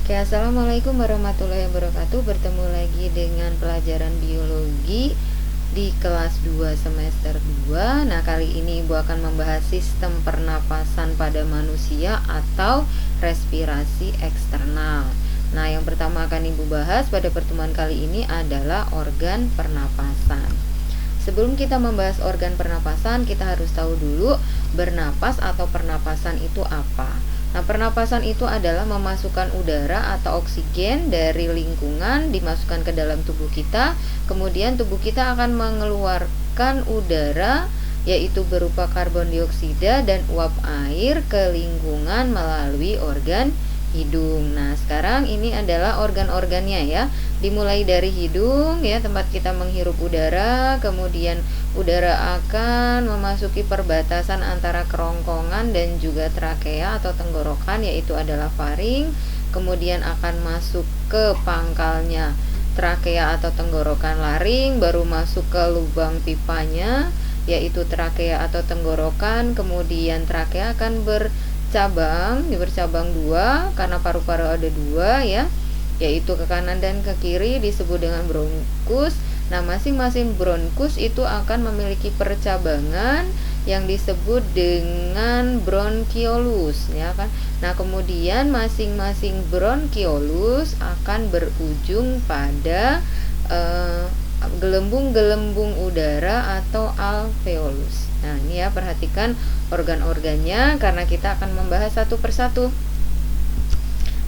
Oke, assalamualaikum warahmatullahi wabarakatuh. Bertemu lagi dengan pelajaran biologi di kelas 2 semester 2. Nah, kali ini Ibu akan membahas sistem pernapasan pada manusia atau respirasi eksternal. Nah, yang pertama akan Ibu bahas pada pertemuan kali ini adalah organ pernapasan. Sebelum kita membahas organ pernapasan, kita harus tahu dulu bernapas atau pernapasan itu apa. Nah, pernapasan itu adalah memasukkan udara atau oksigen dari lingkungan dimasukkan ke dalam tubuh kita. Kemudian tubuh kita akan mengeluarkan udara, yaitu berupa karbon dioksida dan uap air ke lingkungan melalui organ hidung. Nah, sekarang ini adalah organ-organnya ya. Dimulai dari hidung ya, tempat kita menghirup udara, kemudian udara akan memasuki perbatasan antara kerongkongan dan juga trakea atau tenggorokan, yaitu adalah faring. Kemudian akan masuk ke pangkalnya trakea atau tenggorokan laring, baru masuk ke lubang pipanya yaitu trakea atau tenggorokan. Kemudian trakea akan bercabang dua karena paru-paru ada dua ya, yaitu ke kanan dan ke kiri, disebut dengan bronkus. Nah, masing-masing bronkus itu akan memiliki percabangan yang disebut dengan bronkiolus ya kan. Nah, kemudian masing-masing bronkiolus akan berujung pada gelembung-gelembung udara atau alveolus. Nah, ini ya, perhatikan organ-organnya karena kita akan membahas satu persatu.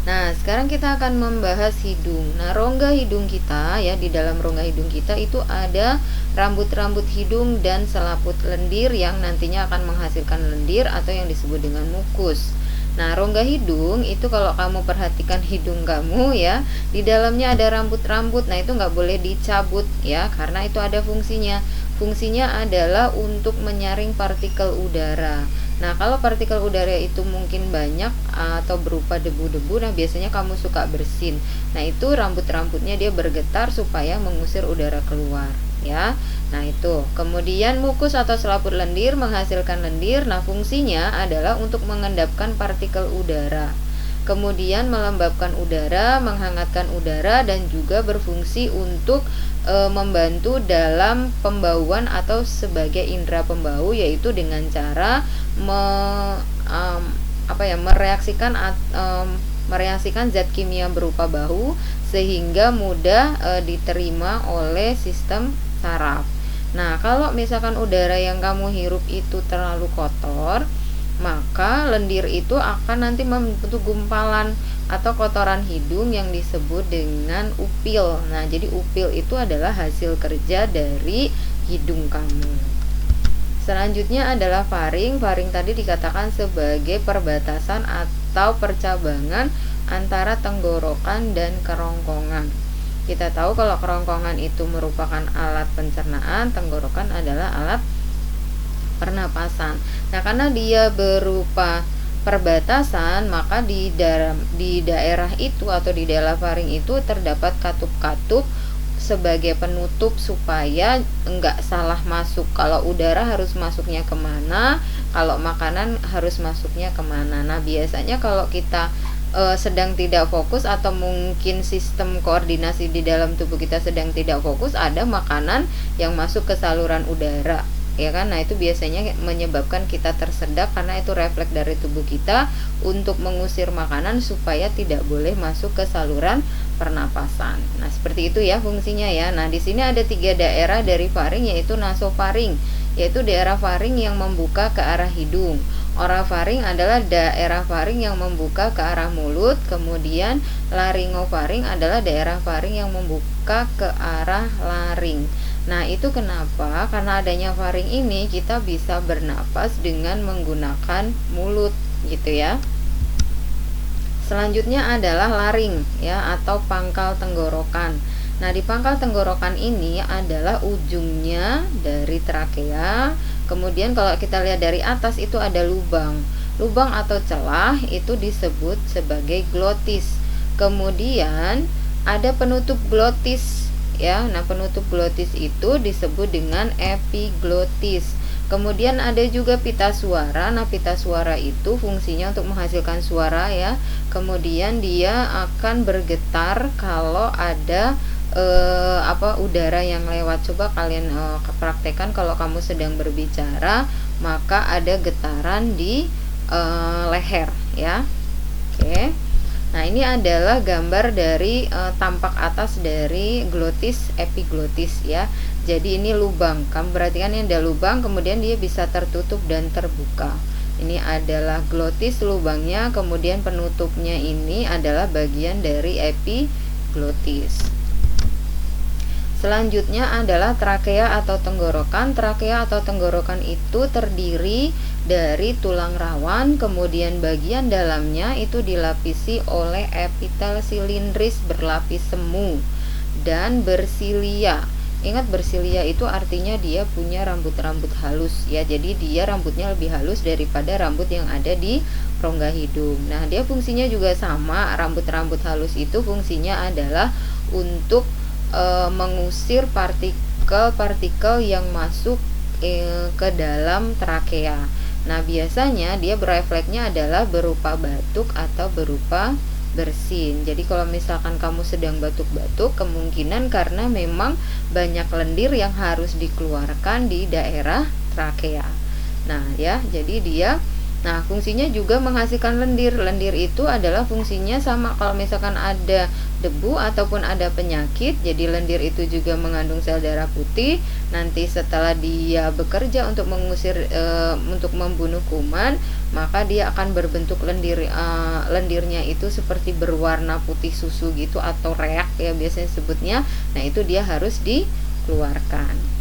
Nah, sekarang kita akan membahas hidung. Nah, rongga hidung kita ya, di dalam rongga hidung kita itu ada rambut-rambut hidung dan selaput lendir yang nantinya akan menghasilkan lendir atau yang disebut dengan mukus. Nah, rongga hidung itu kalau kamu perhatikan hidung kamu ya, di dalamnya ada rambut-rambut. Nah, itu nggak boleh dicabut ya, karena itu ada fungsinya. Fungsinya adalah untuk menyaring partikel udara. Nah, kalau partikel udara itu mungkin banyak atau berupa debu-debu, nah biasanya kamu suka bersin. Nah, itu rambut-rambutnya dia bergetar supaya mengusir udara keluar ya. Nah, itu. Kemudian mukus atau selaput lendir menghasilkan lendir. Nah, fungsinya adalah untuk mengendapkan partikel udara. Kemudian melembabkan udara, menghangatkan udara, dan juga berfungsi untuk membantu dalam pembauan atau sebagai indera pembau, yaitu dengan cara mereaksikan zat kimia berupa bau sehingga mudah diterima oleh sistem saraf. Nah, kalau misalkan udara yang kamu hirup itu terlalu kotor, maka lendir itu akan nanti membentuk gumpalan atau kotoran hidung yang disebut dengan upil. Nah, jadi upil itu adalah hasil kerja dari hidung kamu. Selanjutnya adalah faring. Faring tadi dikatakan sebagai perbatasan atau percabangan antara tenggorokan dan kerongkongan. Kita tahu kalau kerongkongan itu merupakan alat pencernaan, tenggorokan adalah alat pernapasan. Nah, karena dia berupa perbatasan, maka di daerah itu atau di daerah faring itu terdapat katup-katup sebagai penutup supaya enggak salah masuk. Kalau udara harus masuknya kemana, kalau makanan harus masuknya kemana. Nah, biasanya kalau kita sedang tidak fokus atau mungkin sistem koordinasi di dalam tubuh kita sedang tidak fokus, ada makanan yang masuk ke saluran udara ya kan. Nah, itu biasanya menyebabkan kita tersedak karena itu refleks dari tubuh kita untuk mengusir makanan supaya tidak boleh masuk ke saluran pernapasan. Nah, seperti itu ya fungsinya ya. Nah, di sini ada 3 daerah dari faring, yaitu nasofaring, yaitu daerah faring yang membuka ke arah hidung. Orofaring adalah daerah faring yang membuka ke arah mulut. Kemudian laringofaring adalah daerah faring yang membuka ke arah laring. Nah, itu kenapa? Karena adanya faring ini kita bisa bernapas dengan menggunakan mulut gitu ya. Selanjutnya adalah laring ya, atau pangkal tenggorokan. Nah, di pangkal tenggorokan ini adalah ujungnya dari trakea. Kemudian kalau kita lihat dari atas itu ada lubang. Lubang atau celah itu disebut sebagai glotis. Kemudian ada penutup glotis ya. Nah, penutup glotis itu disebut dengan epiglotis. Kemudian ada juga pita suara. Nah, pita suara itu fungsinya untuk menghasilkan suara ya. Kemudian dia akan bergetar kalau ada udara yang lewat. Coba kalian praktekkan kalau kamu sedang berbicara, maka ada getaran di leher ya. Oke. Nah, ini adalah gambar dari tampak atas dari glotis epiglotis ya. Jadi ini lubang. Kamu perhatikan ini ada lubang, kemudian dia bisa tertutup dan terbuka. Ini adalah glotis lubangnya, kemudian penutupnya ini adalah bagian dari epiglotis. Selanjutnya adalah trakea atau tenggorokan. Trakea atau tenggorokan itu terdiri dari tulang rawan, kemudian bagian dalamnya itu dilapisi oleh epitel silindris berlapis semu dan bersilia. Ingat, bersilia itu artinya dia punya rambut-rambut halus ya. Jadi dia rambutnya lebih halus daripada rambut yang ada di rongga hidung. Nah, dia fungsinya juga sama. Rambut-rambut halus itu fungsinya adalah untuk mengusir partikel-partikel yang masuk ke dalam trakea. Nah, biasanya dia berefleksnya adalah berupa batuk atau berupa bersin. Jadi kalau misalkan kamu sedang batuk-batuk, kemungkinan karena memang banyak lendir yang harus dikeluarkan di daerah trakea. Nah, ya, jadi dia fungsinya juga menghasilkan lendir. Lendir itu adalah fungsinya sama kalau misalkan ada debu ataupun ada penyakit. Jadi lendir itu juga mengandung sel darah putih. Nanti setelah dia bekerja untuk mengusir untuk membunuh kuman, maka dia akan berbentuk lendir. Lendirnya itu seperti berwarna putih susu gitu atau reak ya biasanya sebutnya. Nah, itu dia harus dikeluarkan.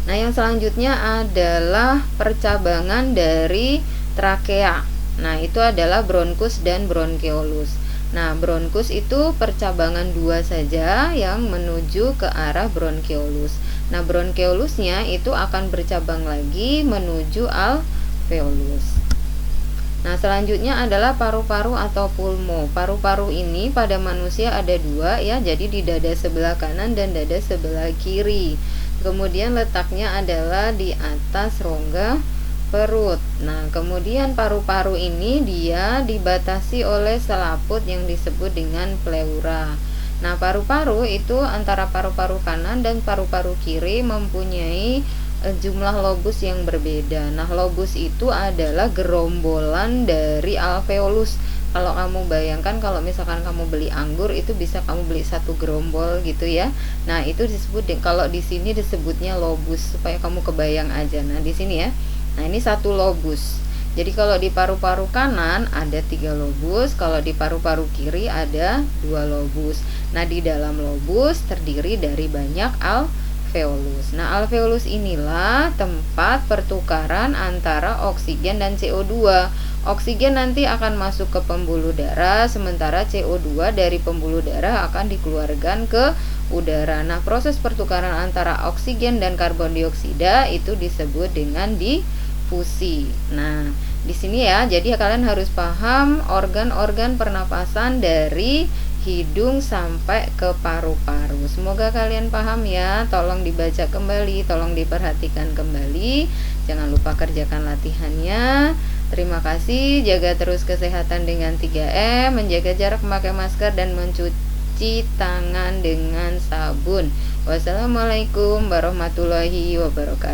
Nah, yang selanjutnya adalah percabangan dari trakea. Nah, itu adalah bronkus dan bronkeolus. Nah, bronkus itu percabangan dua saja yang menuju ke arah bronkeolus. Nah, bronkeolusnya itu akan bercabang lagi menuju alveolus. Nah, selanjutnya adalah paru-paru atau pulmo. Paru-paru ini pada manusia ada dua ya, jadi di dada sebelah kanan dan dada sebelah kiri. Kemudian letaknya adalah di atas rongga perut. Nah, kemudian paru-paru ini dia dibatasi oleh selaput yang disebut dengan pleura. Nah, paru-paru itu antara paru-paru kanan dan paru-paru kiri mempunyai jumlah lobus yang berbeda. Nah, lobus itu adalah gerombolan dari alveolus. Kalau kamu bayangkan kalau misalkan kamu beli anggur itu bisa kamu beli satu gerombol gitu ya. Nah, itu disebut kalau di sini disebutnya lobus supaya kamu kebayang aja. Nah, di sini ya. Nah, ini satu lobus. Jadi kalau di paru-paru kanan ada 3 lobus, kalau di paru-paru kiri ada 2 lobus. Nah, di dalam lobus terdiri dari banyak alveolus. Nah, alveolus inilah tempat pertukaran antara oksigen dan CO2. Oksigen nanti akan masuk ke pembuluh darah, sementara CO2 dari pembuluh darah akan dikeluarkan ke udara. Nah, proses pertukaran antara oksigen dan karbon dioksida itu disebut dengan difusi. Nah, di sini ya, jadi kalian harus paham organ-organ pernapasan dari hidung sampai ke paru-paru. Semoga kalian paham ya. Tolong dibaca kembali, tolong diperhatikan kembali. Jangan lupa kerjakan latihannya. Terima kasih, jaga terus kesehatan dengan 3M, menjaga jarak, memakai masker, dan mencuci tangan dengan sabun. Wassalamualaikum warahmatullahi wabarakatuh.